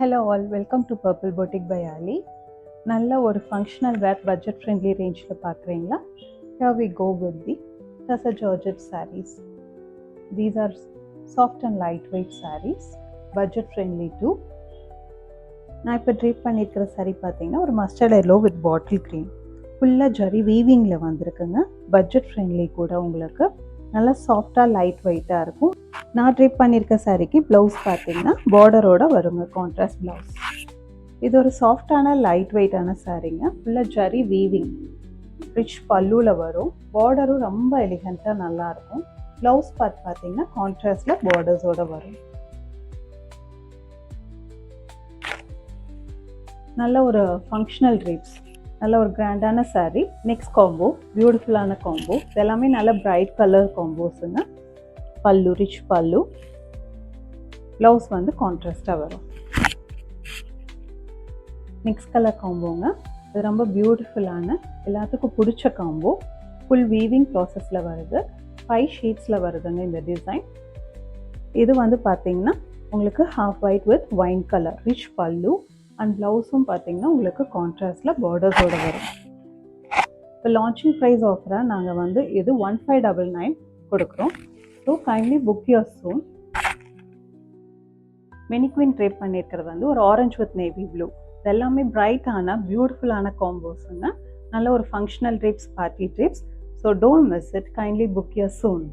Hello all, welcome to Purple Boutique by Ali. நல்ல ஒரு functional வேர் budget friendly ரேஞ்சில் பார்க்குறீங்களா? Here we go with the Tassa Georgette sarees. These are soft and lightweight sarees, budget friendly too. நான் இப்போ ட்ரீப் பண்ணியிருக்கிற saree பார்த்தீங்கன்னா ஒரு mustard yellow with bottle green ஃபுல்லாக ஜரி வீவிங்கில் வந்திருக்குங்க. பட்ஜெட் ஃப்ரெண்ட்லி கூட உங்களுக்கு நல்லா சாஃப்டாக லைட் வெயிட்டாக இருக்கும். நான் ட்ரீப் பண்ணியிருக்க சாரிக்கு ப்ளவுஸ் பார்த்தீங்கன்னா பார்டரோட வருங்க, கான்ட்ராஸ்ட் ப்ளவுஸ். இது ஒரு சாஃப்டான லைட் வெயிட்டான சாரீங்க. ஃபுல்லாக ஜரி வீவிங், ரிச் பல்லுவில் வரும். பார்டரும் ரொம்ப எலிகண்ட்டாக நல்லாயிருக்கும். ப்ளவுஸ் பார்த்தீங்கன்னா கான்ட்ராஸ்டில் பார்டர்ஸோட வரும். நல்ல ஒரு ஃபங்க்ஷனல் ட்ரீப்ஸ், நல்ல ஒரு கிராண்டான சாரீ. நெக்ஸ்ட் காம்போ, பியூட்டிஃபுல்லான காம்போ. இதெல்லாமே நல்ல பிரைட் கலர் காம்போஸுங்க. பல்லு ரிச் பல்லு, ப்ளவுஸ் வந்து கான்ட்ராஸ்டாக வரும். நெக்ஸ்ட் கலர் காம்போங்க. இது ரொம்ப பியூட்டிஃபுல்லான, எல்லாத்துக்கும் பிடிச்ச காம்போ. ஃபுல் வீவிங் ப்ராசஸில் வருது. 5 ஷீட்ஸில் வருதுங்க இந்த டிசைன். இது வந்து பார்த்தீங்கன்னா உங்களுக்கு half white with wine colour, rich பல்லு அண்ட் ப்ளவுஸும் பார்த்தீங்கன்னா உங்களுக்கு கான்ட்ராஸ்டில் பார்டர்ஸோடு வரும். இப்போ லான்ச்சிங் ப்ரைஸ் ஆஃபராக நாங்கள் வந்து இது 1599 கொடுக்குறோம். So kindly book your soon. Mannequin drape பண்ணியிருக்கிறது வந்து ஒரு ஆரஞ்ச் வித் நேவி ப்ளூ. இது எல்லாமே பிரைட்டான பியூட்டிஃபுல்லான காம்போஸுங்க. நல்ல ஒரு functional drapes, party drapes. So don't miss it. Kindly book your soon.